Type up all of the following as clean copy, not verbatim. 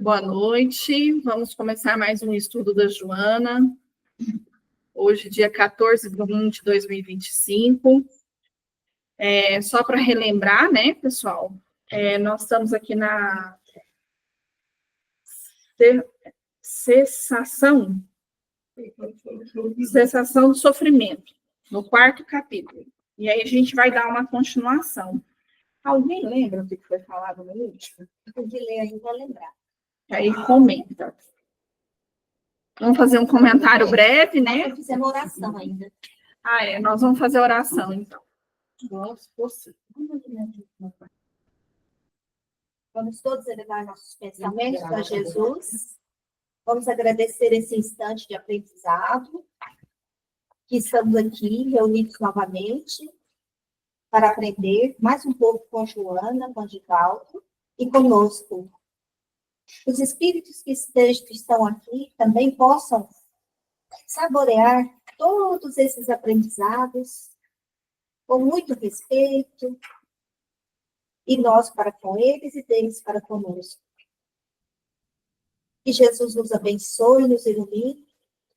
Boa noite, vamos começar mais um estudo da Joana. Hoje, dia 14 de 1 de 2025. Só para relembrar, né, pessoal? Nós estamos aqui na cessação do sofrimento, no 4º capítulo. E aí a gente vai dar uma continuação. Alguém lembra o que foi falado no último? Eu de ler aí, vou lembrar. Aí comenta. Vamos fazer um comentário breve, né? Nós fizemos oração ainda. Nós vamos fazer oração, então. Nossa, você. Vamos todos elevar nossos pensamentos a Jesus. Vamos agradecer esse instante de aprendizado, que estamos aqui reunidos novamente para aprender mais um pouco com Joana, com Divaldo e conosco. Os espíritos que estão aqui também possam saborear todos esses aprendizados com muito respeito, e nós para com eles e deles para conosco. Que Jesus nos abençoe e nos ilumine.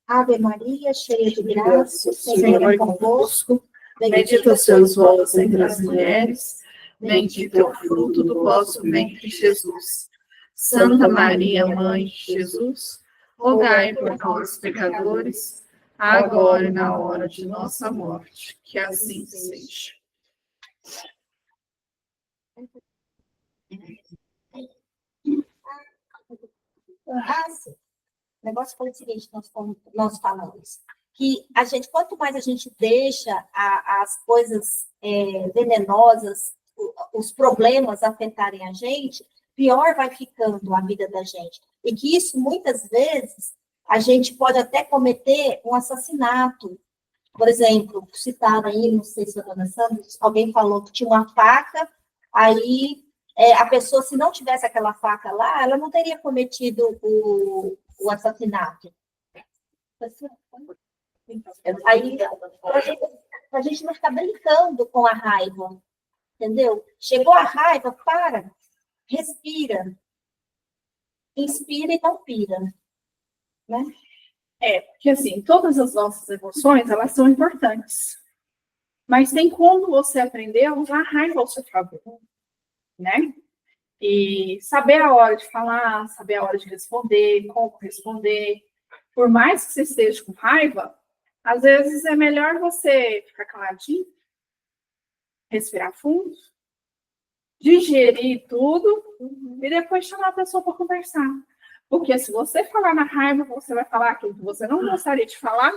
Ave Maria, cheia de graça, o Senhor é convosco. Bendita sois vós entre as mulheres, bendito é o fruto do vosso ventre, Jesus. Santa Maria, Mãe de Jesus, rogai por nós, pecadores, agora e na hora de nossa morte. Que assim seja. O negócio foi o seguinte, nós falamos, que a gente, quanto mais a gente deixa as coisas venenosas, os problemas afetarem a gente, pior vai ficando a vida da gente. E que isso, muitas vezes, a gente pode até cometer um assassinato. Por exemplo, citado aí, não sei se eu estou pensando, alguém falou que tinha uma faca, aí a pessoa, se não tivesse aquela faca lá, ela não teria cometido o assassinato. Aí, a gente não ficar brincando com a raiva, entendeu? Chegou a raiva, para, respira, inspira e não pira, né? Porque assim, todas as nossas emoções, elas são importantes. Mas tem como você aprender a usar a raiva ao seu favor, né? E saber a hora de falar, saber a hora de responder, como responder. Por mais que você esteja com raiva, às vezes é melhor você ficar caladinho, respirar fundo, digerir tudo e depois chamar a pessoa para conversar. Porque se você falar na raiva, você vai falar aquilo que você não gostaria de falar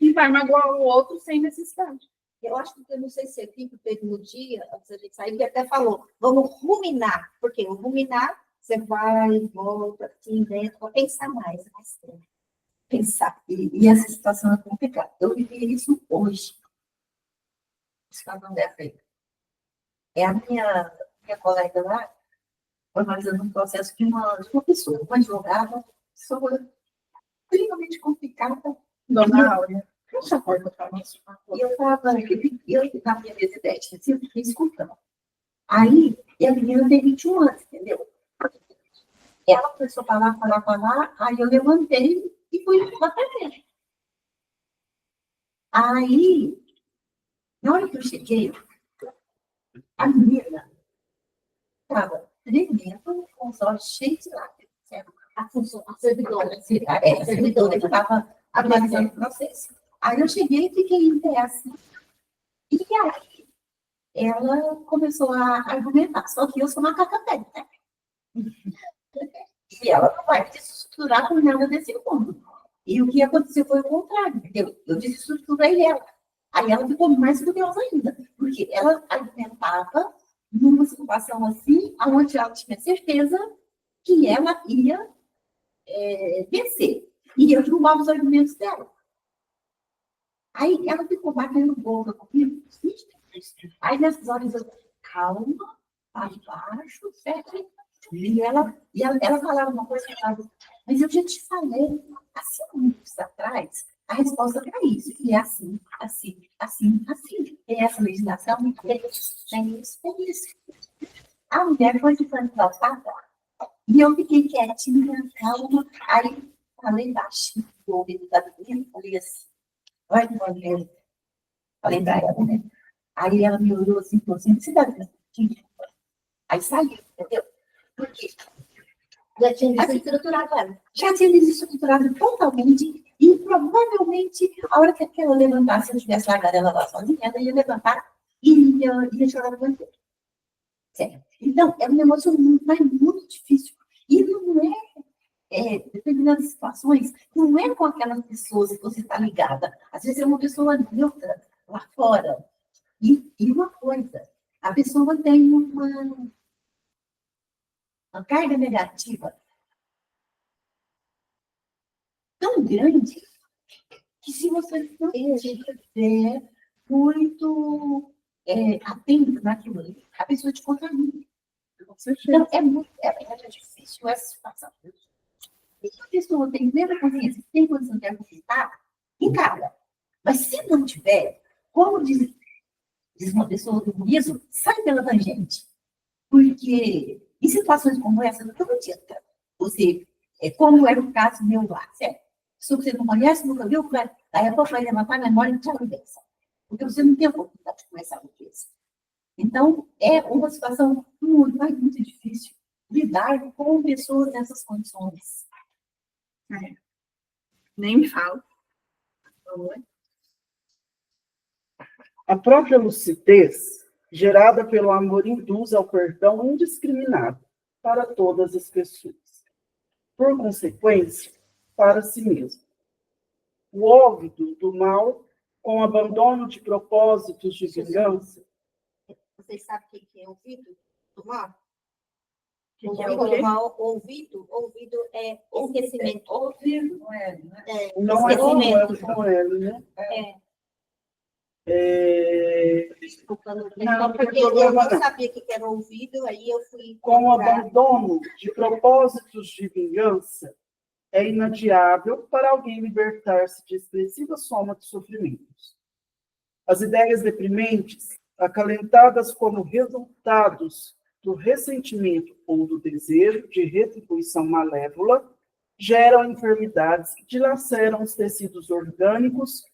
e vai magoar o outro sem necessidade. Eu acho que, eu não sei se aqui que teve no dia, antes da gente sair, que até falou, vamos ruminar. Porque o ruminar, você vai e volta, assim, dentro, para pensar mais. Pensar. E essa situação é complicada. Eu vivi isso hoje. A minha colega lá, organizando um processo de uma pessoa, uma advogada, pessoa extremamente complicada. Dona Áurea, fecha a porta para mim. E eu na minha residência, assim, eu fiquei escutando. Aí, e a menina tem 21 anos, entendeu? Ela começou a falar, aí eu levantei e fui lá para frente. Aí, na hora que eu cheguei, a menina estava tremendo, com os olhos cheios de lágrimas. A servidora. A servidora que estava analisando o processo. Aí eu cheguei e fiquei em pé assim. E aí, ela começou a argumentar. Só que eu sou uma cacapé, né? E ela não vai desestruturar por nada desse mundo. E o que aconteceu foi o contrário, entendeu? Eu desestruturei ela. Aí ela ficou mais furiosa ainda, porque ela argumentava numa situação assim, onde ela tinha certeza que ela ia vencer. E eu derrubava os argumentos dela. Aí ela ficou batendo boca comigo. Aí nessas horas eu, calma, baixo, certo? E ela falava uma coisa que eu falava, mas eu já te falei, há 5 minutos atrás, a resposta para isso, e é assim, assim, assim, assim. Tem essa legislação, tem isso, tem isso, tem isso. A mulher foi ficando tratada E eu fiquei quietinha, calma. Aí falei baixinho do ouvido da menina, falei assim, olha, mulher. Falei pra ela, né? Aí ela me olhou assim, falou assim, você dá minutinho? Aí saiu, entendeu? Porque Já tinha desestruturado ela. já tinha desestruturado totalmente e provavelmente a hora que ela levantasse, se eu tivesse largado ela lá sozinha, ela ia levantar e ia chorar no banheiro. Certo? Então, é um negócio muito, mas muito difícil. E não determinadas situações, não é com aquelas pessoas que você está ligada. Às vezes é uma pessoa neutra, lá fora. E uma coisa, a pessoa tem uma carga negativa tão grande que se você não estiver muito atento naquilo ali, a pessoa te contamina. Então, é muito difícil essa situação. E se a pessoa tem plena consciência, tem condição de argumentar, encara. Mas se não tiver, como diz uma pessoa do budismo, sai pela tangente. Porque em situações como essa, não adianta você, como era o caso meu lá, certo? Se você não conhece, nunca viu, daí a pouco vai levantar a memória e tchau, benção. Porque você não tem a oportunidade de conversar com eles. Então, é uma situação muito, mas muito difícil lidar com pessoas nessas condições. Nem me fala. A própria lucidez, gerada pelo amor, induz ao perdão indiscriminado para todas as pessoas. Por consequência, para si mesmo. O óbvio do mal, com abandono de propósitos de vingança. Vocês sabem o que é ouvido do mal? Que é o quê? Mal, ouvido é esquecimento. Ouvido, não é? Não é Esquecimento. com ele, né? Desculpa, Não, porque não tem eu não problema, não. sabia o que era ouvido, aí eu fui Com o procurar. abandono de propósitos de vingança, é inadiável para alguém libertar-se de expressiva soma de sofrimentos. As ideias deprimentes, acalentadas como resultados do ressentimento ou do desejo de retribuição malévola, geram enfermidades que dilaceram os tecidos orgânicos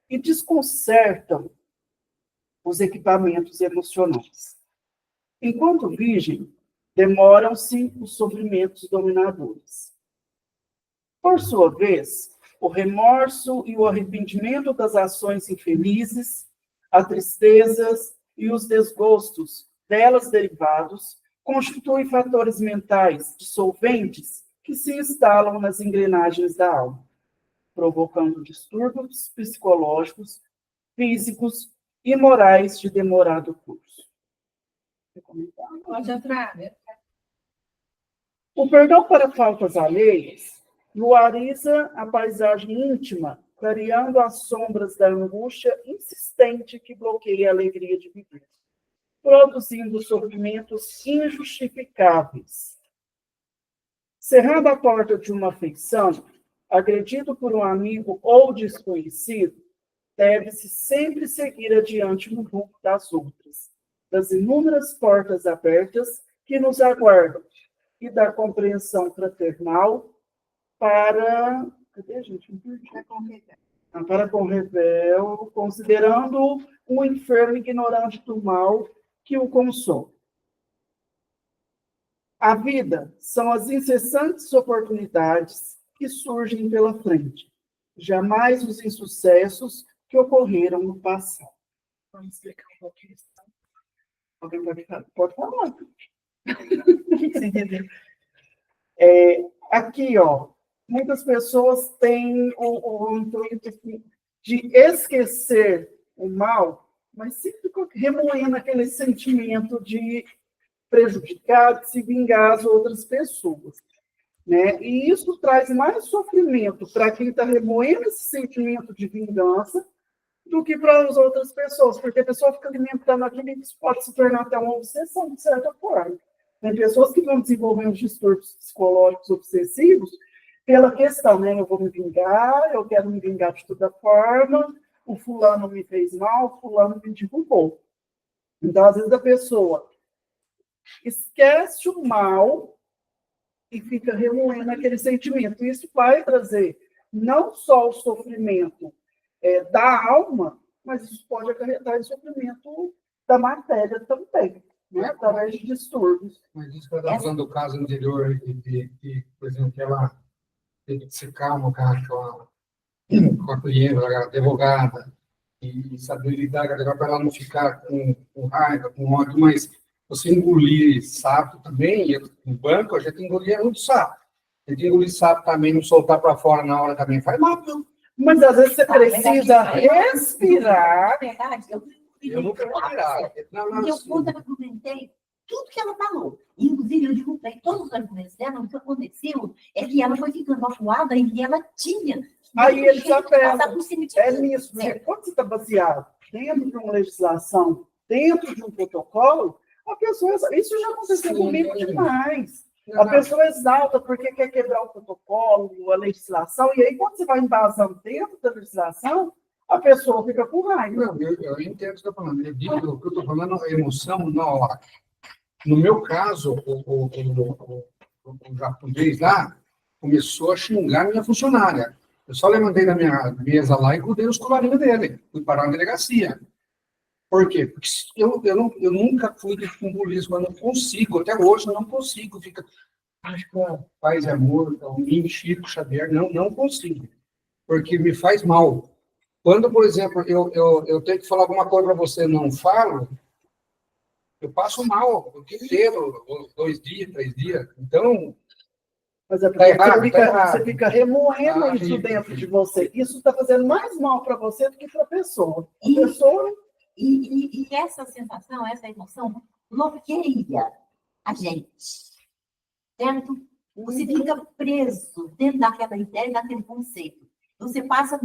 e desconcertam os equipamentos emocionais. Enquanto vigem, demoram-se os sofrimentos dominadores. Por sua vez, o remorso e o arrependimento das ações infelizes, a tristezas e os desgostos delas derivados, constituem fatores mentais dissolventes que se instalam nas engrenagens da alma, provocando distúrbios psicológicos, físicos e morais de demorado curso. Pode entrar. O perdão para faltas alheias luariza a paisagem íntima, clareando as sombras da angústia insistente que bloqueia a alegria de viver, produzindo sofrimentos injustificáveis. Cerrando a porta de uma afeição, agredido por um amigo ou desconhecido, deve-se sempre seguir adiante no rumo das outras, das inúmeras portas abertas que nos aguardam, e da compreensão fraternal para... Cadê, gente? Para com o rebelde, considerando o enfermo ignorante do mal que o consome. A vida são as incessantes oportunidades que surgem pela frente, jamais os insucessos que ocorreram no passado. Vamos explicar um pouquinho isso. Alguém pode falar. Você entendeu? Aqui, ó, muitas pessoas têm o intuito de esquecer o mal, mas sempre remoendo aquele sentimento de prejudicar, de se vingar as outras pessoas, né? E isso traz mais sofrimento para quem está remoendo esse sentimento de vingança do que para as outras pessoas, porque a pessoa fica alimentando aquilo e isso pode se tornar até uma obsessão, de certa forma. Tem pessoas que vão desenvolvendo distúrbios psicológicos obsessivos pela questão, né? Eu vou me vingar, eu quero me vingar de toda forma, o fulano me fez mal, o fulano me derrubou. Então, às vezes, a pessoa esquece o mal e fica remoendo aquele sentimento. Isso vai trazer não só o sofrimento da alma, mas isso pode acarretar em sofrimento da matéria também, né? Através de distúrbios. Mas isso que ela está falando do caso anterior, que, por exemplo, que ela teve que ser calma com a cliente, a advogada, e saber lidar para ela não ficar com raiva, com ódio, mas você engolir sapo também, no banco a gente engolia muito sapo. A gente engolir sapo também, não soltar para fora na hora também faz mal, não. Mas às vezes você precisa respirar. Na verdade, Eu nunca vou tirar. eu argumentei tudo que ela falou. Inclusive, eu derrubei todos os argumentos dela. O que aconteceu é que ela foi ficando acuada e ela tinha. Aí eles apelam. Passar por cima de É tudo. nisso, porque quando você está baseado dentro de uma legislação, dentro de um protocolo, a pessoa, isso já aconteceu comigo demais. A pessoa exalta porque quer quebrar o protocolo, a legislação, e aí quando você vai embasando dentro da legislação, a pessoa fica com raiva. Não, eu entendo o que você está falando. Eu digo, o que eu estou falando é emoção na hora. No meu caso, o japonês lá começou a xingar minha funcionária. Eu só levantei da minha mesa lá e grudei os colarinhos dele. Fui parar na delegacia. Por quê? Porque eu nunca fui de futebolista, mas não consigo. Até hoje eu não consigo. Fica, acho que paz e amor, o mim, Chico Xavier, não consigo. Porque me faz mal. Quando, por exemplo, eu tenho que falar alguma coisa para você, não falo, eu passo mal o dia inteiro, 2 dias, 3 dias. Então, Mas é porque tá errado, você fica remoendo isso dentro de você. Isso está fazendo mais mal para você do que para a pessoa. A pessoa. E essa sensação, essa emoção, bloqueia a gente. Certo? Você fica preso dentro daquela ideia, daquele conceito. Você passa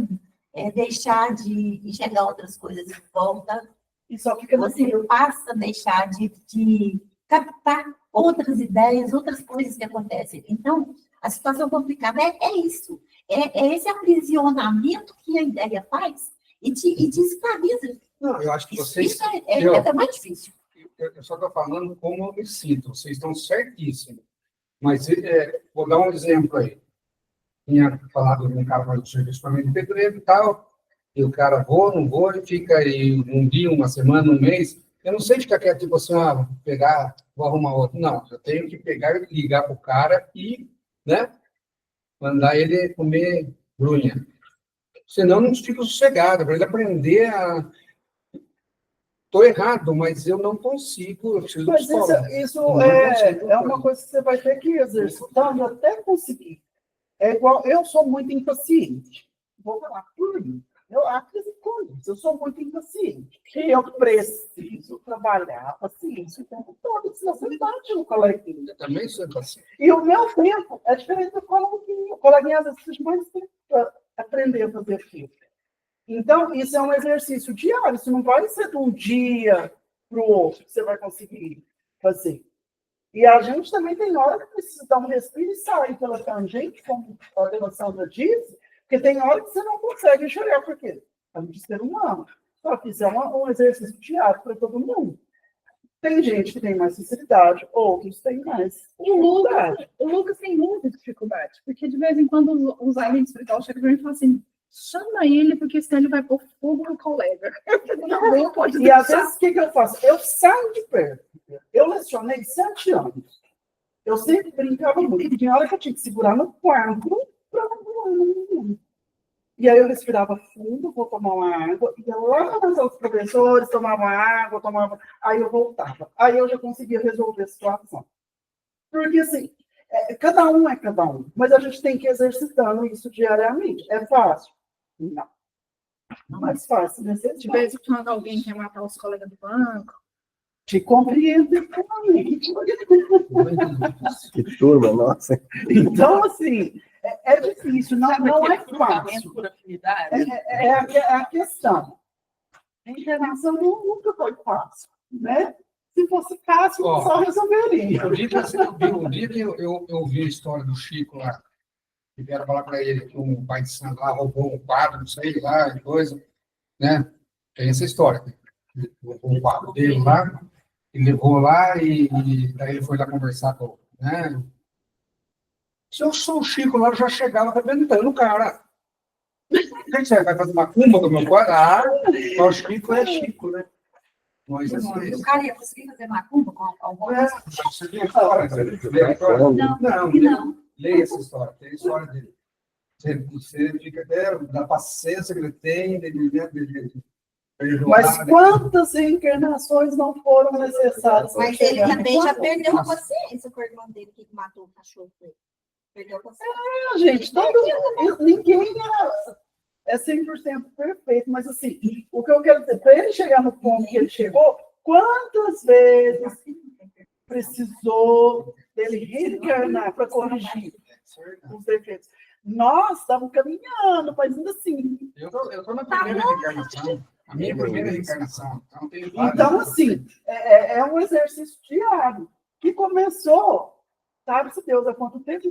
a deixar de enxergar outras coisas em volta. E só fica Você passa a deixar de captar outras ideias, outras coisas que acontecem. Então, a situação complicada é isso. É esse aprisionamento que a ideia faz e te escraviza. não, eu acho que vocês... Isso é mais difícil. Eu só estou falando como eu me sinto. Vocês estão certíssimos. Mas vou dar um exemplo aí. Tinha falado de um cara do serviço para mim de pedreiro e tal, e o cara não vou, e fica aí um dia, uma semana, um mês. Eu não sei ficar quieto, tipo assim, vou pegar, vou arrumar outro. Não, eu tenho que pegar e ligar para o cara e, né, mandar ele comer grunha. Senão não fico sossegado, para ele aprender a... Estou errado, mas eu não consigo, eu preciso Mas de escola. isso Não é uma coisa que você vai ter que ir exercitando até conseguir. É igual, eu sou muito impaciente. Vou falar por mim. Eu acredito eu sou muito impaciente. Eu preciso trabalhar a paciência o tempo todo, senão você me bate no coleguinha. Eu também sou assim. E o meu tempo é diferente do coleguinha. O coleguinha às vezes precisa de mais tempo para aprender a fazer aquilo. Então, isso é um exercício diário. Isso não vai ser de um dia para o outro que você vai conseguir fazer. E a gente também tem hora que precisa dar um respiro e sair pela tangente, como a Sandra disse, porque tem hora que você não consegue enxergar, porque a gente é ser humano. Só que isso é um exercício diário para todo mundo. Tem gente que tem mais facilidade, outros têm mais dificuldade. O Lucas tem muita dificuldade, porque de vez em quando os amigos espirituais chegam para mim e falam assim, chama ele, porque senão ele vai pôr fogo no colega. Não pode E às vezes, o que eu faço? Eu saio de perto. Eu lecionei 7 anos. Eu sempre brincava muito. Tinha hora que eu tinha que segurar no quarto para não. E aí eu respirava fundo, vou tomar uma água, ia lá nos outros professores, tomava água, aí eu voltava. Aí eu já conseguia resolver a situação. Porque, assim, cada um é cada um, mas a gente tem que ir exercitando isso diariamente. É fácil? Não. Não é fácil, né? De vez em quando alguém quer matar os colegas do banco. Te compreendo totalmente. Que turma, nossa. Então, assim, é difícil, não é fácil. Por afinidade. É a questão. A internação nunca foi fácil, né? Se fosse fácil, só resolveria. O dia que eu vi a história do Chico lá, que vieram falar para ele que um pai de santo lá roubou um quadro, não sei lá, e coisa, né? Tem essa história. Ele roubou um quadro dele lá, ele levou lá e daí ele foi lá conversar com, né? Se eu sou o Chico lá, eu já chegava arrebentando o cara. O que você vai fazer macumba com o meu pai? Ah, o Chico é Chico, né? Mas assim, O cara ia conseguir fazer macumba com alguma coisa? você viu a história? Você viu a história? Não, Não, leia essa história. Tem a história dele. Você fica até da paciência que ele tem, de perdoar. Mas quantas reencarnações não foram necessárias? para Mas ele chegar também nesse já ponto? perdeu a consciência com o irmão dele que matou o cachorro dele. Perdeu a consciência. Ah, gente, ninguém é 100% perfeito, mas assim, o que eu quero dizer, para ele chegar no ponto que ele chegou, quantas vezes precisou dele reencarnar para corrigir os defeitos? Nós estamos caminhando, mas ainda assim. Eu tô na primeira reencarnação. A minha primeira reencarnação. Então, tem Então, assim, é um exercício diário que começou, sabe-se Deus há quanto tempo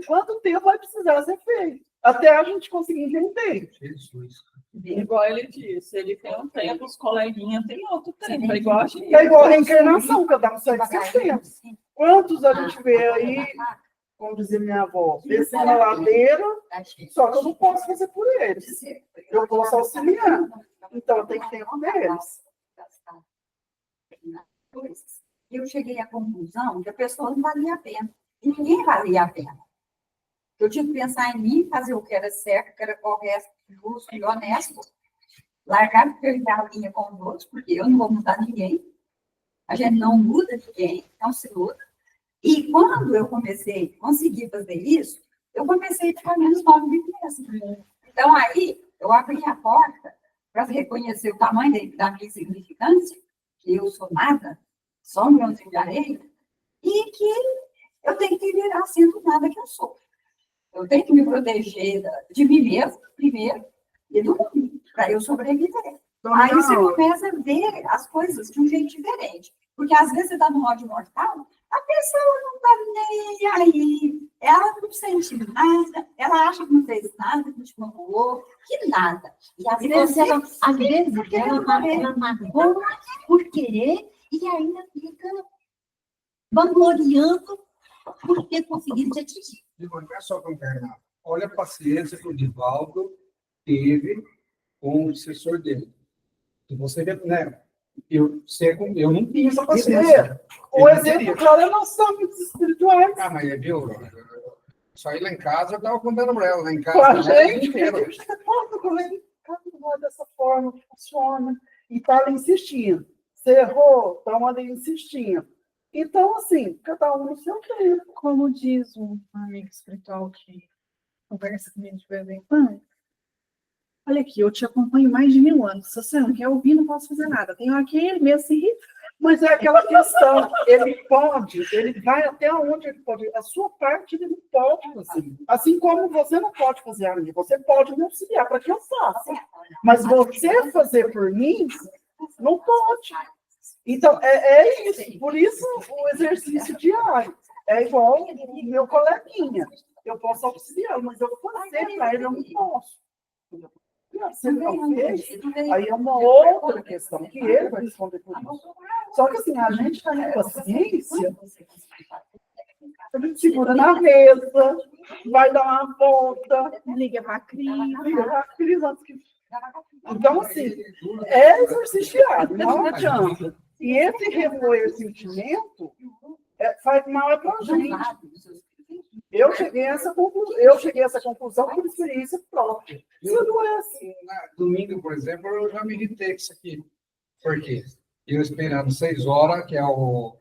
vai precisar ser feito, até a gente conseguir entender. Jesus. Igual ele disse, ele tem um tempo, os coleguinhas têm outro tempo, é igual a gente. É igual a reencarnação, cada um segue seu tempo. Quantos a gente vê aí, como dizia minha avó, descendo a ladeira, só que eu não posso fazer por eles. Eu posso auxiliar. Então, eu tenho que ter um deles. Eu cheguei à conclusão que a pessoa não valia a pena. E ninguém valia a pena. Eu tinha que pensar em mim, fazer o que era certo, o que era correto, justo e honesto. Largar de perder a linha com os outros, porque eu não vou mudar ninguém. A gente não muda ninguém, não se muda. E quando eu consegui fazer isso, eu comecei a ficar menos mal de mesmo. Então, aí, eu abri a porta para reconhecer o tamanho da minha insignificância, que eu sou nada, só um grãozinho de areia, e que eu tenho que virar sendo nada que eu sou. Eu tenho que me proteger de mim mesmo, primeiro, e do mundo, para eu sobreviver. Aí você começa a ver as coisas de um jeito diferente. Porque às vezes você está no ódio mortal, a pessoa não está nem aí, ela não sente nada, ela acha que não fez nada, que não te magoou, que nada. E às vezes ela magoa por querer e ainda fica vangloriando por ter conseguido te atingir. Não é só com o Bernardo. Olha a paciência que o Divaldo teve com o assessor dele. E você vê, né? Eu não tinha essa paciência. O exemplo, claro, é nós somos espirituais. Ah, mas viu? Saí lá em casa, eu estava contando para ela. Lá em casa, Com a ela gente, inteira. não é dessa forma que funciona. E está ali insistindo. Você errou, estão ali insistindo. Então, assim, cada um no seu tempo. Como diz um amigo espiritual que conversa comigo de vez em quando, olha aqui, eu te acompanho mais de 1000 anos. Se você não quer ouvir, não posso fazer nada. Tem hora que ele mesmo se irrita. Mas é aquela questão, ele vai até onde ele pode. A sua parte ele não pode fazer. Assim como você não pode fazer a minha, você pode me auxiliar para que eu faça. Mas você fazer por mim, não pode. Então, é isso. Por isso, o exercício diário. É igual o meu coleguinha. Eu posso auxiliar, mas eu fazer para ele, eu não posso. Se ele não fez, aí é uma outra questão que ele vai responder por isso. Só que assim, a gente está com paciência, a gente segura na mesa, vai dar uma volta, Liga para a Cris. Então, assim, é exercício diário, não adianta. E esse remoer sentimento faz mal para a gente. Eu cheguei a essa conclusão por experiência própria. Isso não é assim. Domingo, por exemplo, eu já me irritei com isso aqui. Por quê? Eu esperando 6 horas, que é o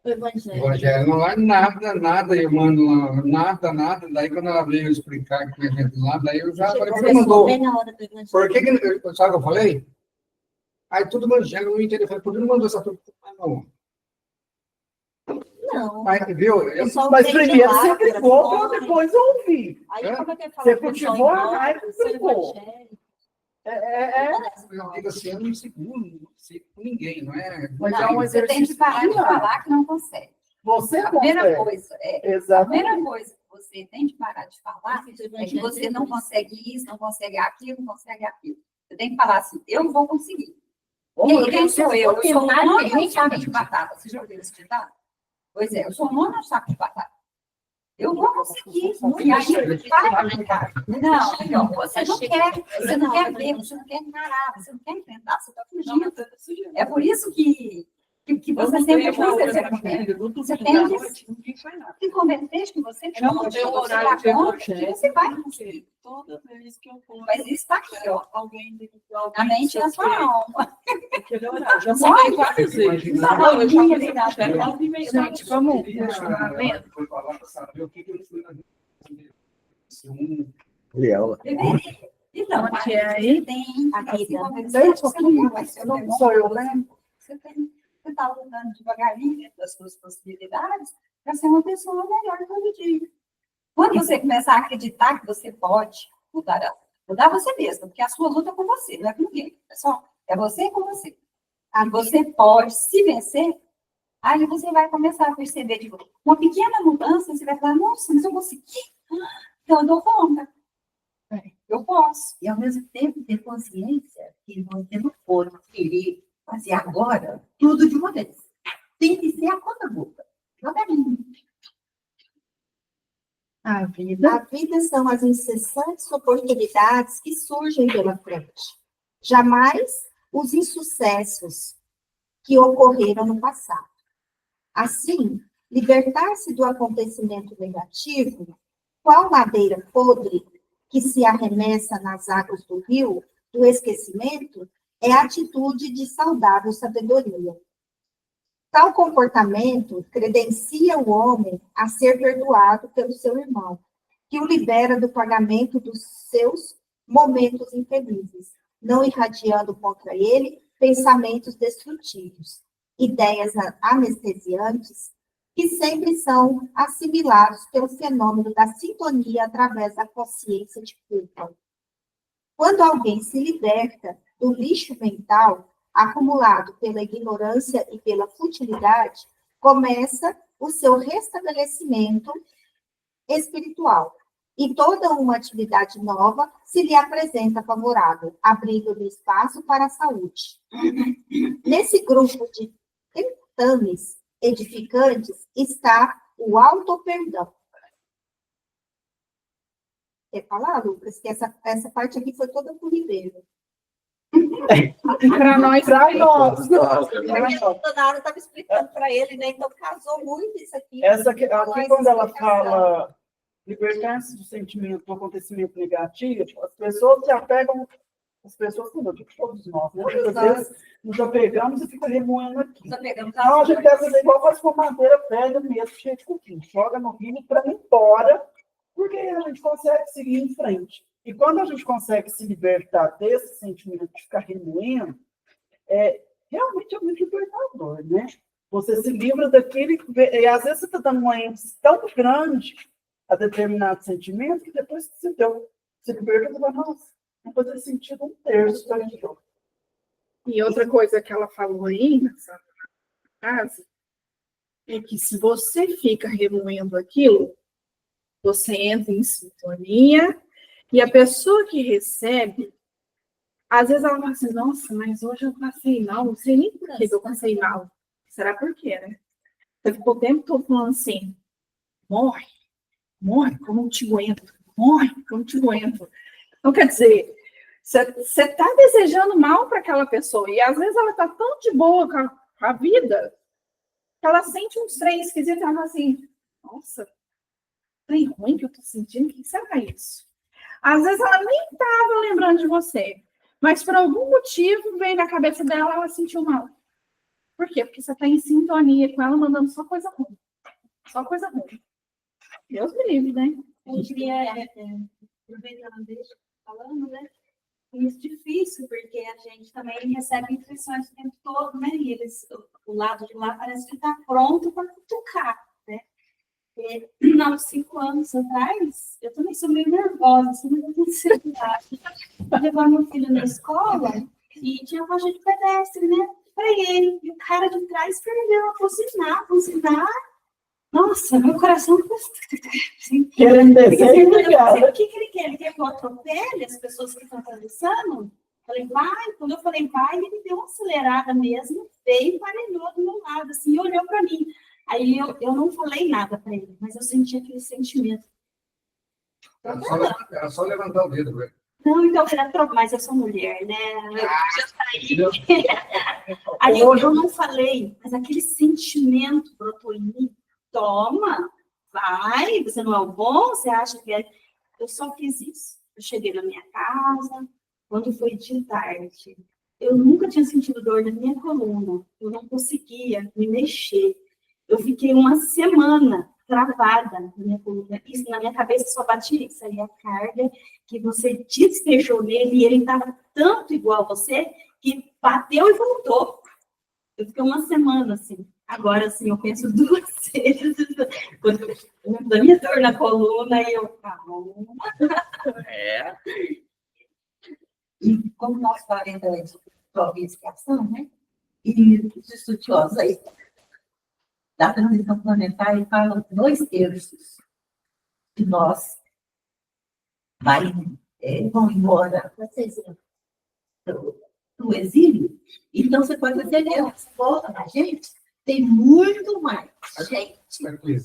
Evangelho. Não é nada, eu mando lá, nada. Daí, quando ela veio explicar que tinha gente lá, daí eu já falei, por que mandou? Por que, sabe o que eu falei? Aí, tudo Evangelho, eu não entendi. Eu falei, por que não mandou essa turma? Não. Não. Mas, viu? Mas primeiro você brigou para depois ouvir. Aí, como é que ele fala Você que cultivou a só raiva e seu brigou. evangelho? Eu digo assim, eu não seguro com ninguém, não é? Mas Não, é um você tem que exercício parar de diário. falar que não consegue. Você A primeira consegue. coisa a Exatamente. primeira coisa que você tem que parar de falar é que você não consegue isso, não consegue aquilo, não consegue aquilo. Você tem que falar assim, eu não vou conseguir. E aí, quem sou eu? Eu sou um saco de batata. Você já ouviu esse ditado? Pois é, eu sou um saco de batata. Eu conseguir. E aí vai ficar. Não, você não quer ver, você não quer encarar, você não quer enfrentar, você está fugindo. É por isso que você sempre busca ser convertido. Você tem que se converter com você, Não tem um horário de você vai conseguir. Toda vez que eu for, Mas isso está aqui, ó. alguém Na mente e na sua alma. já falei várias vezes. Não, eu já falei Gente, vamos continuar lendo. Foi falar para saber o que eu fui na E ela. Então, Onde é aí? tem A vida. Não Sou eu, né? Você está andando devagarinho dentro das suas possibilidades para ser uma pessoa melhor todo dia. Quando você começar a acreditar que você pode mudar você mesmo, porque a sua luta é com você, não é com ninguém. É você com você. Aí você pode se vencer, aí você vai começar a perceber de uma pequena mudança, você vai falar, nossa, mas eu consegui. Então eu dou conta. Eu posso. E, ao mesmo tempo, ter consciência que você não pode querer fazer agora tudo de uma vez. Tem que ser a conta-gota. Devagarinho. A vida. A vida são as incessantes oportunidades que surgem pela frente. Jamais os insucessos que ocorreram no passado. Assim, libertar-se do acontecimento negativo, qual madeira podre que se arremessa nas águas do rio, do esquecimento, é atitude de saudável sabedoria. Tal comportamento credencia o homem a ser perdoado pelo seu irmão, que o libera do pagamento dos seus momentos infelizes, não irradiando contra ele pensamentos destrutivos, ideias anestesiantes, que sempre são assimilados pelo fenômeno da sintonia através da consciência de culpa. Quando alguém se liberta do lixo mental acumulado pela ignorância e pela futilidade, começa o seu restabelecimento espiritual. E toda uma atividade nova se lhe apresenta favorável, abrindo-lhe espaço para a saúde. Nesse grupo de tentames edificantes está o auto-perdão. Quer falar, Lucas? Que essa parte aqui foi toda por Ribeiro. Para nós, A Donara estava explicando para ele, né? Então casou muito isso aqui. Essa aqui, quando ela fala libertar-se do sentimento, do acontecimento negativo, as pessoas se apegam, as pessoas, como eu digo, todos nós, né? Às vezes nos apegamos e fica remoendo aqui. Então, a gente deve fazer igual faz com madeira velha mesmo, cheia de cupim. Joga no rio para ir embora, porque a gente consegue seguir em frente. E quando a gente consegue se libertar desse sentimento de ficar remoendo, realmente é muito libertador, né? Você se livra daquele... E às vezes você está dando uma ênfase tão grande a determinado sentimento que depois que se liberta, você vai, nossa, não pode ter sentido um terço daquilo. E outra coisa que ela falou aí nessa frase é que se você fica remoendo aquilo, você entra em sintonia e a pessoa que recebe, às vezes ela fala assim, nossa, mas hoje eu passei mal, não sei nem por que eu passei mal. Será por quê, né? Você ficou o tempo todo falando assim, morre, que eu não te aguento, morre, que eu não te aguento. Então, quer dizer, você está desejando mal para aquela pessoa e às vezes ela está tão de boa com a vida que ela sente uns trem esquisitos e ela fala assim, nossa, trem ruim que eu estou sentindo, o que será isso? Às vezes ela nem estava lembrando de você, mas por algum motivo veio na cabeça dela, ela sentiu mal. Por quê? Porque você está em sintonia com ela, mandando só coisa ruim. Só coisa ruim. Deus me livre, né? Eu queria, aproveitando deixa falando, né? É isso difícil, porque a gente também recebe intuições o tempo todo, né? E o lado de lá parece que está pronto para cutucar, né? Há uns 5 anos atrás, eu também sou meio nervosa, assim, mas eu tenho ansiedade. Eu levava meu filho na escola e tinha faixa de pedestre, né? Para ele, e o cara de trás perdeu a buzinar. Nossa, meu coração... Querendo descer, o que ele quer? Ele quer que eu atropele as pessoas que estão atravessando? Falei, vai. Quando eu falei, vai, ele deu uma acelerada mesmo, veio e parelhou do meu lado, assim, e olhou para mim. Aí eu não falei nada para ele, mas eu senti aquele sentimento. Era só levantar o dedo, velho. Não, então, mas eu sou mulher, né? Eu já saí. Aí eu não falei, mas aquele sentimento brotou em mim. Toma, vai, você não é o bom, você acha que é. Eu só fiz isso. Eu cheguei na minha casa, quando foi de tarde. Eu nunca tinha sentido dor na minha coluna. Eu não conseguia me mexer. Eu fiquei uma semana travada na minha coluna. Isso na minha cabeça só batia isso aí, a carga que você despejou nele e ele estava tanto igual a você que bateu e voltou. Eu fiquei uma semana assim. Agora, assim, eu penso 2 vezes quando eu lembro da minha dor na coluna e eu, calma. E como nós falamos de provinciação, né? E os estudiosos aí da transição planetária falam 2/3 de nós vão embora do exílio. Então, você pode dizer, né, fora da gente, tem muito mais gente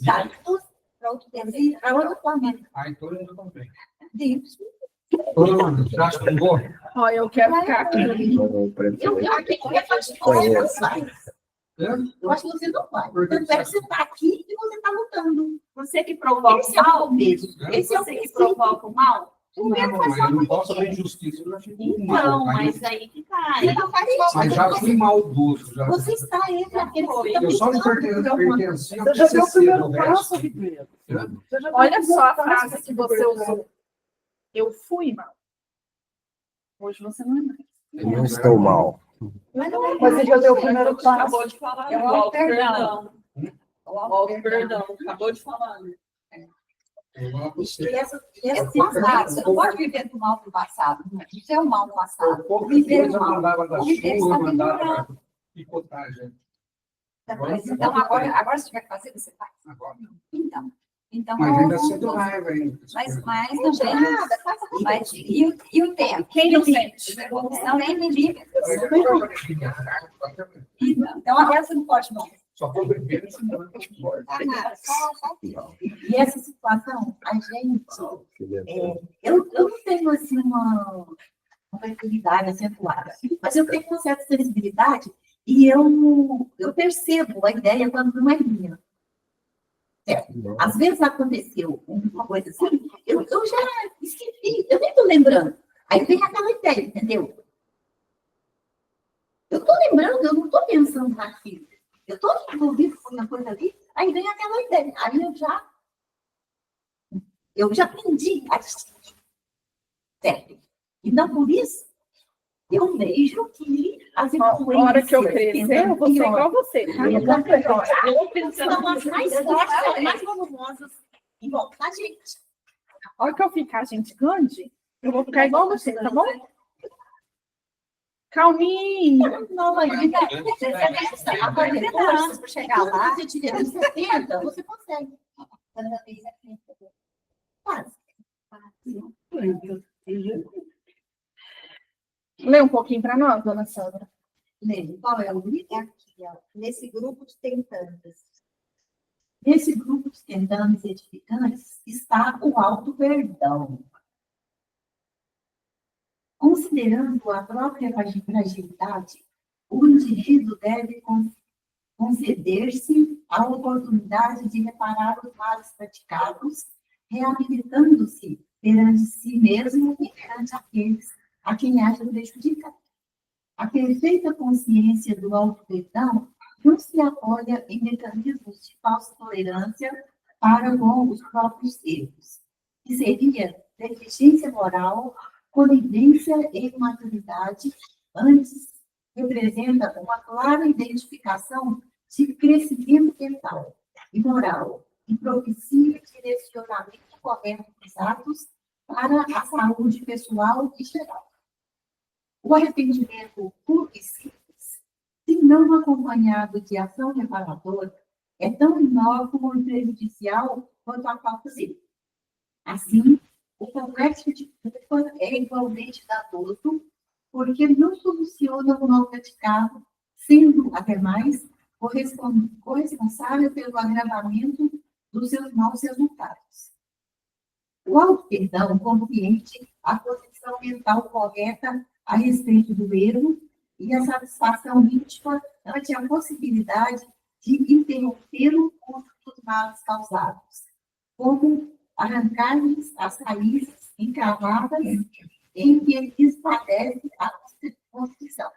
Tá. para outro exílio, para outro planeta. Aí todo mundo comprei. Deus. Todo mundo, você acha que eu vou? Ó, eu quero ficar aqui. Eu acho que eu acho que você não vai. Tanto é que você está aqui e você está lutando. Você que provoca Esse é o começo. esse é você que provoca o mal? Não, mas eu não posso fazer injustiça. Eu achei muito Então, mal, mas aí que tá. Mas já fui maldoso. Já. Você está entre aqueles que estão Eu só não precisando de pertenci ao Você já viu o PCC primeiro do passo, resto. Ribeiro? Você já viu Olha o só a primeiro passo frase que você usou. Eu fui mal. Hoje você não é mais. Eu não estou mal. Mas não é Mas você já deu o primeiro passo. Acabou de falar. É o Volta, perdão. perdão. Acabou de falar. Né? Eu vou lá pro E você. essa passado, você não pode viver do mal do passado. Isso é o mal do passado. Poucas coisas eu mandava da Viver chuva, está mandava melhorando. para picotar, gente. Então, agora se tiver que fazer, você faz. Agora não. Então, Mas ainda sinto raiva ainda. Mas também. Mas, e o tempo? Quem não sente? Não nem me liga. Então, a essa não pode não. Só vou beber nesse momento que pode. E essa situação, a gente. Eu não tenho assim uma sensibilidade acentuada, mas eu tenho uma certa sensibilidade e eu percebo a ideia quando não é minha. Certo? Às vezes aconteceu uma coisa assim, eu já esqueci, eu nem estou lembrando. Aí vem aquela ideia, entendeu? Eu estou lembrando, eu não estou pensando naquilo. Eu estou envolvido com uma coisa ali, aí vem aquela ideia. Aí eu já aprendi a distinguir. Certo? Então, por isso, eu vejo que as A hora que eu crescer, eu vou ser igual a você, tá? são as mais fortes, mais volumosas e voltam a gente. A hora que eu ficar gente grande, eu vou ficar igual a você, tá bom? Calminho. Nova vida. Agora, depois, para chegar lá, se você tiver uns 70, você consegue. Quase. Lê um pouquinho para nós, dona Sandra. Lembra, qual é o livro? É aqui, ó, nesse grupo de tentantes. Nesse grupo de tentantes e edificantes está o auto-perdão. Considerando a própria fragilidade, o indivíduo deve conceder-se a oportunidade de reparar os males praticados, reabilitando-se perante si mesmo e perante aqueles a quem haja prejudicado. A perfeita consciência do auto-perdão não se apoia em mecanismos de falsa tolerância para com os próprios erros, que seria deficiência moral, conivência e imaturidade, antes representa uma clara identificação de crescimento mental e moral e propicia direcionamento correto dos atos para a saúde pessoal e geral. O arrependimento puro e simples, se não acompanhado de ação reparadora, é tão inócuo e prejudicial quanto a falta dele. Assim, o complexo de culpa é igualmente danoso, porque não soluciona o mal praticado, sendo, até mais, corresponsável pelo agravamento dos seus maus resultados. o auto-perdão compreende a posição mental correta a respeito do erro e a satisfação íntima ante a possibilidade de interromper o curso dos males causados, como arrancar-lhes as raízes encravadas em que lhes padece a constituição.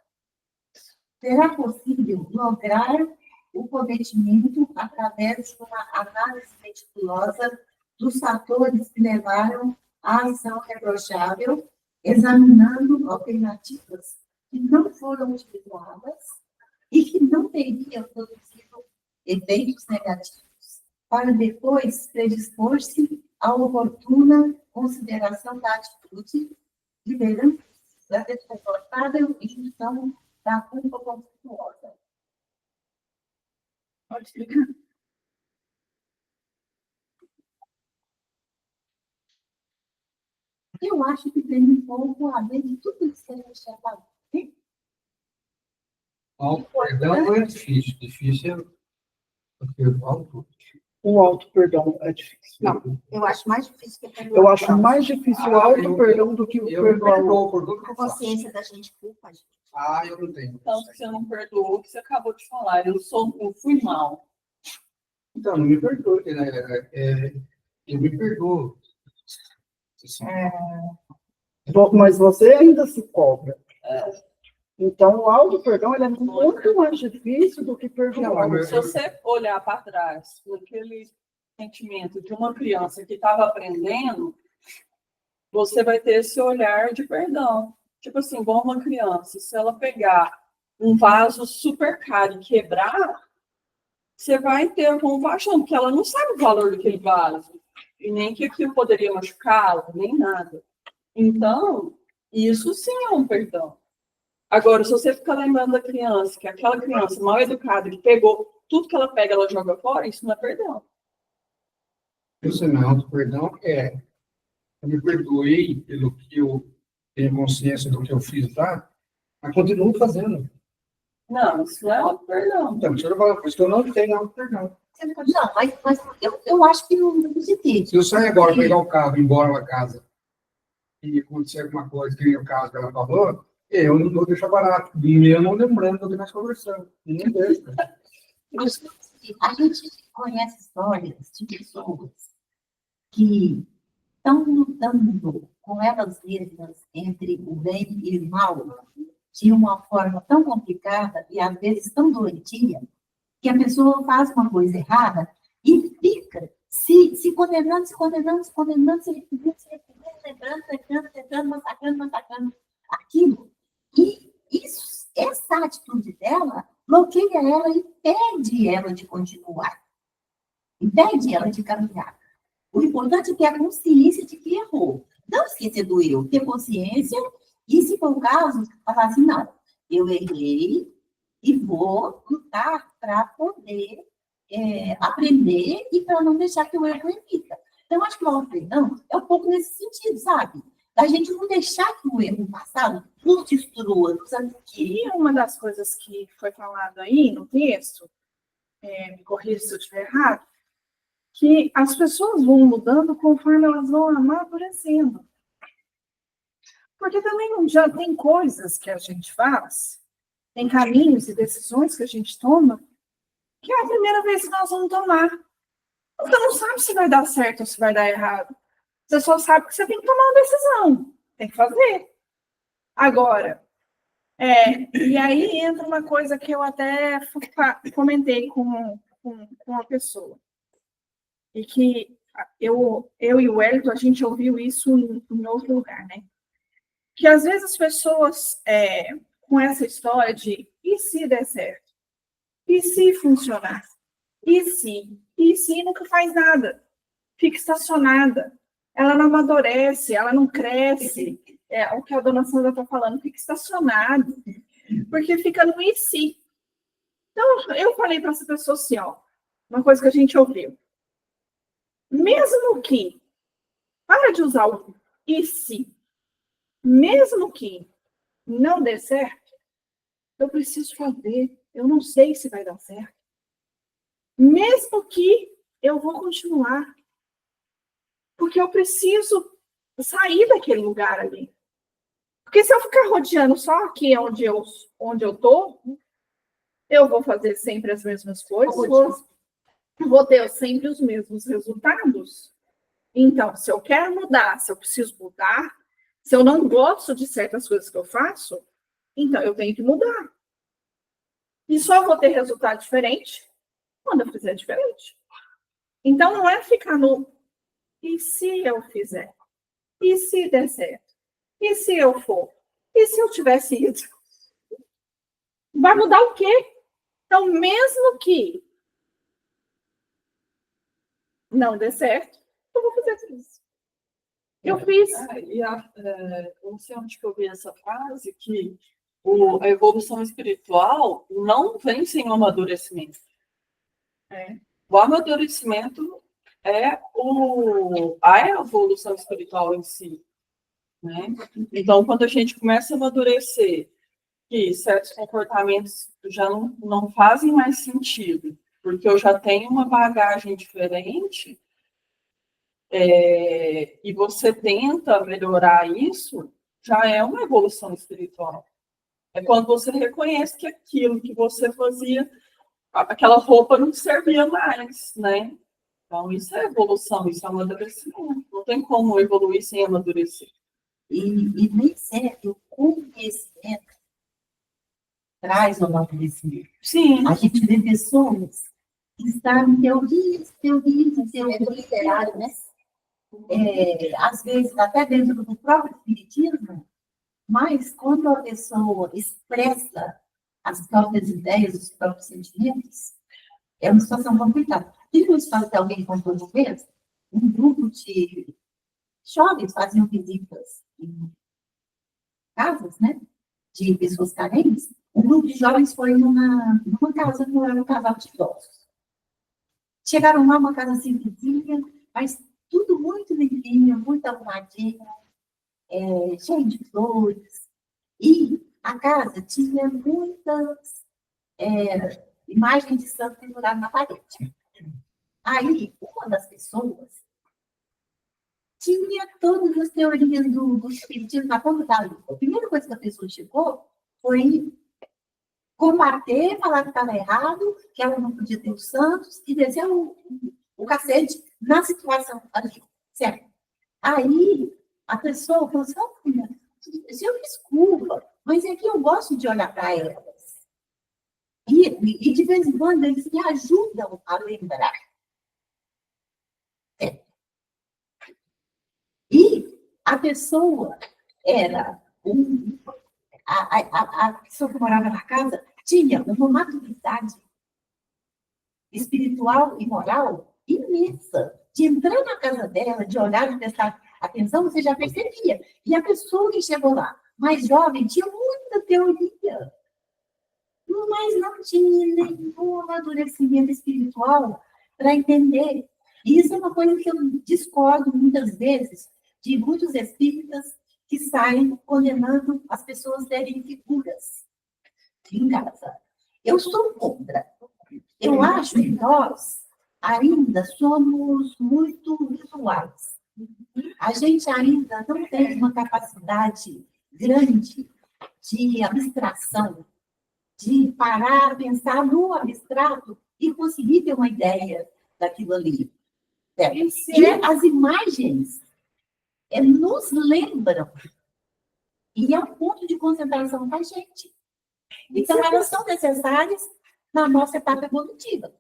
Será possível lograr o cometimento através de uma análise meticulosa dos fatores que levaram à ação reprochável, examinando alternativas que não foram utilizadas e que não teriam produzido efeitos negativos, para depois predispor-se à oportuna consideração da atitude, liberando da desconfortável indução da culpa conflituosa. Pode explicar? Eu acho que tem um pouco a ver de tudo isso que a gente já falou. Auto-perdão não é difícil. Difícil é porque o auto. O auto-perdão é difícil. Não, eu acho mais difícil que perdoar. Eu acho mais difícil o auto-perdão do que o Eu me perdoar. perdoo por tudo que A eu faço. consciência da gente culpa, gente. Eu não tenho. Tanto que você não perdoou o que você acabou de falar. Eu fui mal. Então, não me perdoe, né? Eu me perdoo. Assim, Mas você ainda se cobra. Então, o auto-perdão ele é muito mais difícil do que perdoar. Não, Se você olhar para trás, naquele sentimento de uma criança que estava aprendendo, você vai ter esse olhar de perdão. Tipo assim, igual uma criança, se ela pegar um vaso super caro e quebrar, você vai ter compaixão, porque ela não sabe o valor daquele vaso, e nem que aquilo poderia machucá-la, nem nada. Então, isso sim é um perdão. Agora, se você ficar lembrando da criança, que aquela criança mal educada, que pegou tudo que ela pega, ela joga fora, isso não é perdão. isso não é auto-perdão, eu me perdoei pelo que eu tenho consciência do que eu fiz lá, mas continuo fazendo. Não, isso não é perdão. Então, deixa eu falar, por isso que eu não tenho auto-perdão. Não, mas eu acho que não existe. Se eu sair agora, pegar o carro, ir embora para casa, e acontecer alguma coisa, que nem o caso que ela falou, eu não vou deixar barato. E eu não lembrando do que nós conversamos. Ninguém deixa. A gente conhece histórias de pessoas que estão lutando com elas mesmas entre o bem e o mal de uma forma tão complicada e às vezes tão doentia, que a pessoa faz uma coisa errada e fica se condenando, se lembrando, massacrando aquilo. E essa atitude dela bloqueia ela e impede ela de continuar, impede ela de caminhar. O importante é ter a consciência de que errou. Não esquecer do eu, ter consciência e, se for o caso, falar assim, não, eu errei e vou lutar para poder aprender e para não deixar que o erro repita. Então, acho que o auto-perdão é um pouco nesse sentido, sabe? Da gente não deixar que o erro passado nos destrua. E uma das coisas que foi falado aí no texto, me corrija se eu estiver errado, que as pessoas vão mudando conforme elas vão amadurecendo. Porque também não já tem coisas que a gente faz, tem caminhos e decisões que a gente toma, que é a primeira vez que nós vamos tomar. Você não sabe se vai dar certo ou se vai dar errado. Você só sabe que você tem que tomar uma decisão. Tem que fazer. Agora, e aí entra uma coisa que eu até comentei com uma pessoa. E que eu e o Wellington, a gente ouviu isso em outro lugar, né? Que às vezes as pessoas, com essa história de e se der certo? E se funcionar? E se nunca faz nada? Fica estacionada. Ela não amadurece, ela não cresce. O que a dona Sandra está falando, fica estacionado. Porque fica no e se. Então, eu falei para essa pessoa assim, uma coisa que a gente ouviu. Mesmo que, para de usar o e se, mesmo que não dê certo, eu preciso fazer. Eu não sei se vai dar certo. Mesmo que eu vou continuar. Porque eu preciso sair daquele lugar ali. Porque se eu ficar rodeando só aqui onde eu tô, eu vou fazer sempre as mesmas coisas, vou ter sempre os mesmos resultados. Então, se eu quero mudar, se eu preciso mudar, se eu não gosto de certas coisas que eu faço, então eu tenho que mudar. E só vou ter resultado diferente quando eu fizer diferente. Então, não é ficar no e se eu fizer? E se der certo? E se eu for? E se eu tivesse ido? Vai mudar o quê? Então, mesmo que não dê certo, eu vou fazer isso. Eu fiz. Não sei onde que eu vi essa frase, que a evolução espiritual não vem sem o amadurecimento. O amadurecimento é a evolução espiritual em si. Né? Então, quando a gente começa a amadurecer, que certos comportamentos já não fazem mais sentido, porque eu já tenho uma bagagem diferente, e você tenta melhorar isso, já é uma evolução espiritual. É quando você reconhece que aquilo que você fazia, aquela roupa não servia mais, né? Então, isso é evolução, isso é amadurecimento. Não tem como evoluir sem amadurecer. E nem sempre o conhecimento traz o amadurecimento. Sim. A gente vê pessoas que estão teorias, literário, né? Às vezes até dentro do próprio espiritismo, mas quando a pessoa expressa as próprias ideias, os próprios sentimentos, é uma situação complicada. Tive uma história que alguém contou uma vez, um grupo de jovens faziam visitas em casas, né, de pessoas carentes. Um grupo de jovens foi numa casa que era um casal de idosos. Chegaram lá, uma casa simplesinha, mas tudo muito limpinho, muito arrumadinho, cheio de flores. E a casa tinha muitas imagens de santo penduradas na parede. Aí, uma das pessoas tinha todas as teorias do espiritismo na ponta da língua. A primeira coisa que a pessoa chegou foi combater, falar que estava errado, que ela não podia ter os santos, e descer o cacete na situação ali, certo? Aí, a pessoa falou assim, eu desculpa, mas é que eu gosto de olhar para elas. E de vez em quando, eles me ajudam a lembrar. E a pessoa era a pessoa que morava na casa tinha uma maturidade espiritual e moral imensa. De entrar na casa dela, de olhar e prestar atenção, você já percebia. E a pessoa que chegou lá, mais jovem, tinha muita teoria, mas não tinha nenhum amadurecimento espiritual para entender. E isso é uma coisa que eu discordo muitas vezes de muitos espíritas que saem condenando as pessoas serem figuras em casa. Eu sou contra. Eu acho que nós ainda somos muito visuais. A gente ainda não tem uma capacidade grande de abstração, de parar, pensar no abstrato e conseguir ter uma ideia daquilo ali. E as imagens nos lembram. E é um ponto de concentração da gente. Então, elas são necessárias na nossa etapa evolutiva.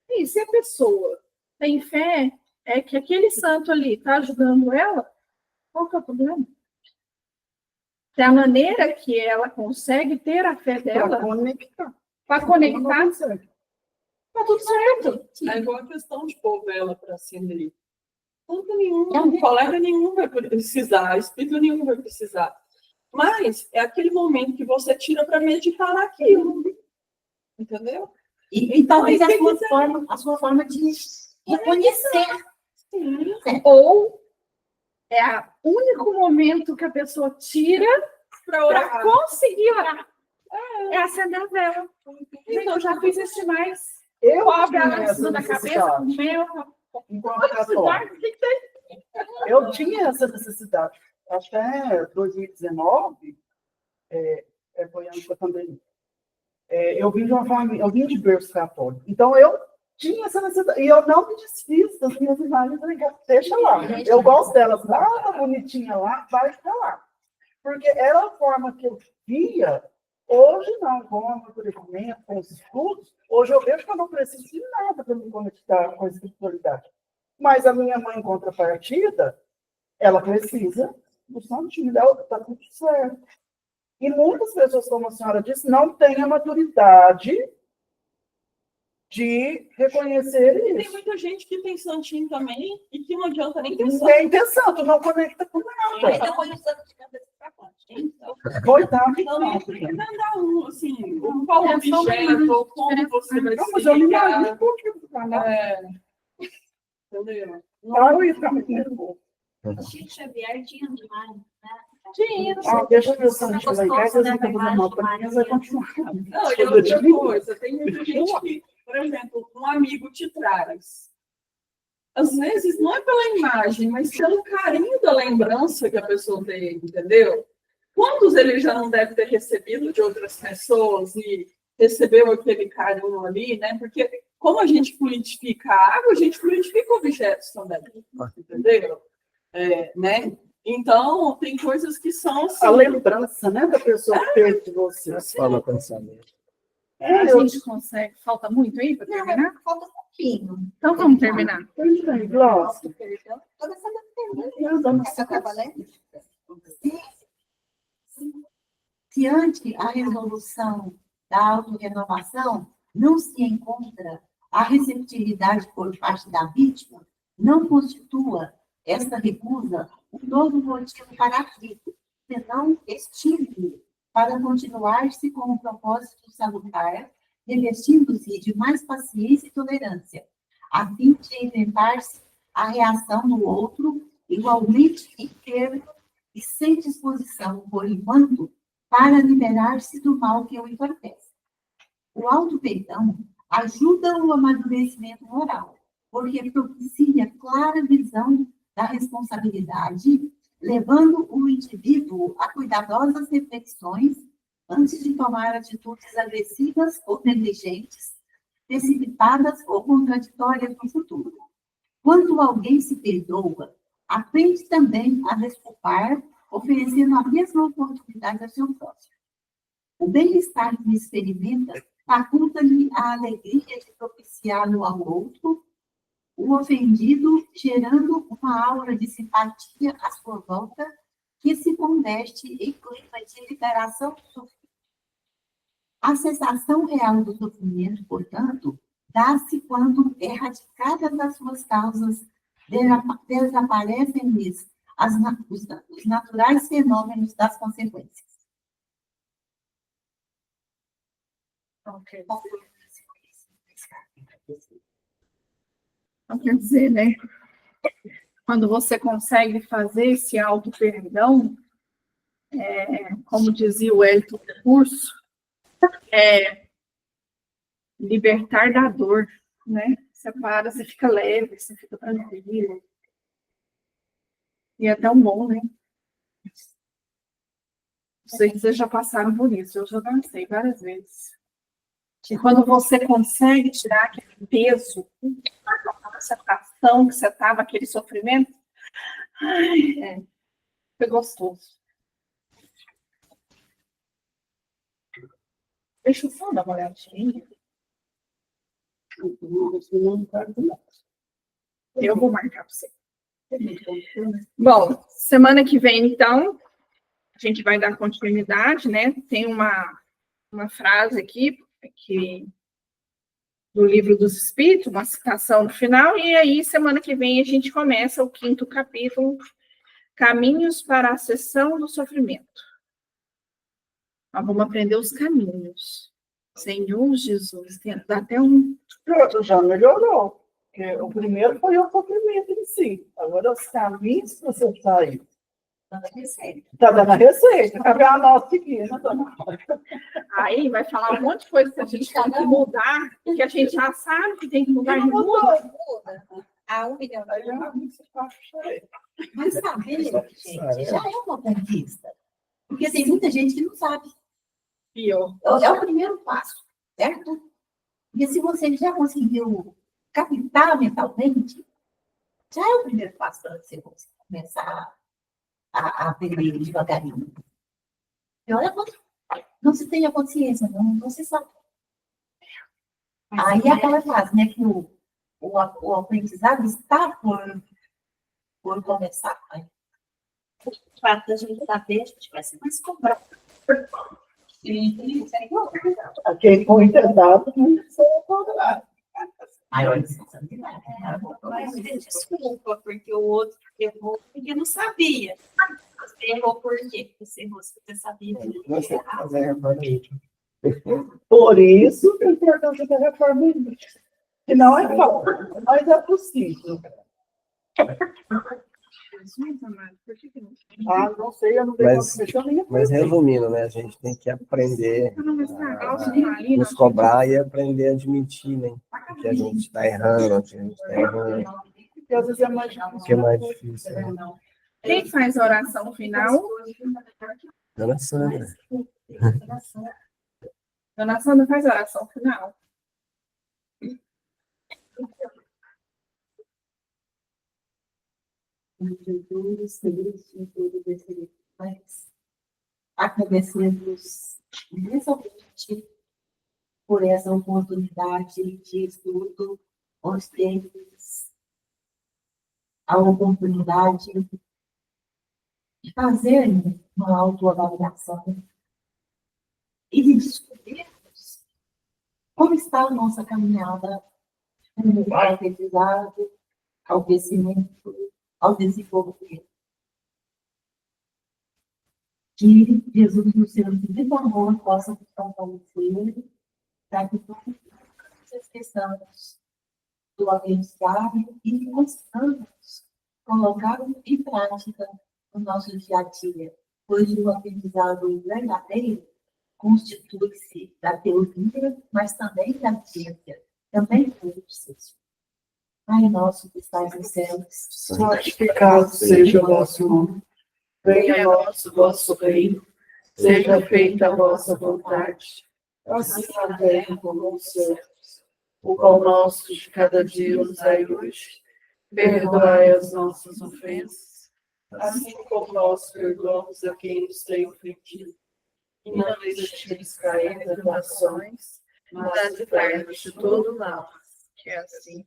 E se a pessoa tem fé, é que aquele santo ali está ajudando ela, qual que é o problema? Da maneira que ela consegue ter a fé dela para conectar, está tudo certo. É igual a questão de pôr vela para acender. Ponto nenhum, colega nenhum vai precisar, espírito nenhum vai precisar. Mas é aquele momento que você tira para meditar naquilo. Entendeu? E talvez a sua forma de reconhecer. Sim. Ou é o único momento que a pessoa tira para conseguir orar. É acender a vela. Gente, eu já fiz isso demais. Eu Cobra tinha essa na cabeça, necessidade. meu. Enquanto católico. O que tem? Eu tinha essa necessidade. Até 2019, foi ano da pandemia. Eu vim de uma família, eu vim de berço católico. Então, eu tinha essa necessidade. E eu não me desfiz das minhas imagens. Deixa lá. Eu gosto delas lá, bonitinha lá, vai ficar lá. Porque era a forma que eu via. Hoje não, com o amadurecimento, com os estudos, hoje eu vejo que eu não preciso de nada para me conectar com a espiritualidade. Mas a minha mãe, em contrapartida, ela precisa do santinho dela, está tudo certo. E muitas pessoas, como a senhora disse, não têm a maturidade de reconhecer E tem isso. muita gente que tem santinho também e que não adianta nem ter santo. Ninguém tem santo, não conecta com nada. Ainda foi o santo de cabeça para baixo. Então, Coitado. Então, cada um, assim, qual É só objeto, uma ou como você vai Não, se mas eu não ligar. imagino por que tá lá. Entendeu? Eu ia ficar muito nervoso. Chico Xavier tinha demais, né? Tinha. Deixa meu santinho lá em casa, Gostoso, eles né, vão fazer mal para mim, vai continuar. Não, e outra coisa, tem muita gente que, por exemplo, um amigo te traz. Às vezes, não é pela imagem, mas pelo carinho da lembrança que a pessoa tem, entendeu? Quantos ele já não deve ter recebido de outras pessoas e recebeu aquele carinho ali, né? Porque como a gente fluidifica a água, a gente fluidifica objetos também, entendeu? Né? Então, tem coisas que são assim, A lembrança, né, da pessoa que teve de você. Fala pensamento. A gente consegue. Falta muito aí para terminar? Falta um pouquinho. Então vamos terminar. Nossa, Toda essa termina. Essa tá valendo? Se ante a resolução da autorrenovação não se encontra a receptividade por parte da vítima, não constitua esta recusa um novo motivo para atrito, senão estímulo para continuar-se com o propósito salutar, revestindo-se de mais paciência e tolerância, a fim de enfrentar-se a reação do outro igualmente enfermo e sem disposição, por enquanto, para liberar-se do mal que o entorpece. O auto-perdão ajuda o amadurecimento moral, porque propicia clara visão da responsabilidade, levando o indivíduo a cuidadosas reflexões antes de tomar atitudes agressivas ou negligentes, precipitadas ou contraditórias no futuro. Quando alguém se perdoa, aprende também a desculpar, oferecendo a mesma oportunidade ao seu próximo. O bem-estar que experimenta faculta-lhe a alegria de propiciá-lo ao outro, o ofendido gerando uma aura de simpatia à sua volta, que se converte em clima de liberação do sofrimento. A cessação real do sofrimento, portanto, dá-se quando, erradicadas as suas causas, desaparecem-lhes os naturais fenômenos das consequências. Então, quer dizer, né? Quando você consegue fazer esse auto-perdão, como dizia o Hélio do curso, libertar da dor, né? Você para, você fica leve, você fica tranquilo. E é tão bom, né? Vocês já passaram por isso, eu já dancei várias vezes. E quando você consegue tirar aquele peso, essa ação que você estava, aquele sofrimento, foi gostoso. Deixa eu só dar uma olhadinha. Eu vou marcar para você. Bom, semana que vem, então, a gente vai dar continuidade, né? Tem uma frase aqui do Livro dos Espíritos, uma citação no final, e aí, semana que vem, a gente começa o 5º capítulo, Caminhos para a Cessão do Sofrimento. Nós vamos aprender os caminhos. Senhor Jesus, dá até um... já melhorou. Porque o primeiro foi o sofrimento em si. Agora os caminhos que você está aí. Está dando a receita. Cabe a nós seguir, né, dona? Aí vai falar um monte de coisa que a gente tem que mudar, que a gente já sabe que tem que mudar. Muda. a 1 milhão Aí de já reais. você acha. Mas saber, gente, já é uma conquista. Porque tem muita gente que não sabe. E eu, É o primeiro passo, certo? Porque se você já conseguiu captar mentalmente, já é o primeiro passo para você começar a aprender devagarinho. E olha, não se tem a consciência, não se sabe. Aí é aquela fase, né, que o aprendizado está por começar. Né? O fato da gente saber, a gente vai ser mais cobrado. Quem foi tentado não foi cobrado. Aí, olha, mas desculpa, porque o outro errou porque não sabia. Você errou por quê? Porque você errou, você sabia. Nós temos que fazer a reforma íntima. Por isso a importância da reforma íntima. Que não é fácil, mas é possível. Jesus amado, por que não? Ah, não sei, eu não dei Mas- confissão nenhuma. Mas resumindo, né? A gente tem que aprender Eu não vou estragar o a submarino. nos cobrar e aprender a admitir, né? Que a gente está errando, que a gente está errando. Porque às vezes é mais O que é mais difícil, né? Quem faz a oração final? Dona Sandra. Dona Sandra faz a oração final. Jesus, Cristo, em tudo desse país. Agradecemos imensamente por essa oportunidade de estudo, nós temos a oportunidade de fazer uma autoavaliação e de descobrirmos como está a nossa caminhada ao aprendizado, ao crescimento, ao desenvolvimento. Que Jesus, no seu infinito amor, possa nos fortalecer para que todas as questões do aprendizado e possamos colocar em prática no nosso dia a dia, pois o aprendizado verdadeiro constitui-se da teoria, mas também da ciência, também do exercício. Pai nosso que estás nos céus, Santificado seja o vosso nome. Venha a nós o vosso reino. Seja feita a vossa vontade. Assim na terra como nos céus. O pão nosso de cada dia nos dai hoje. Perdoai as nossas ofensas, assim como nós perdoamos a quem nos tem ofendido. E não deixeis cair nas tentações, mas livrai-nos de todo mal. Que é assim.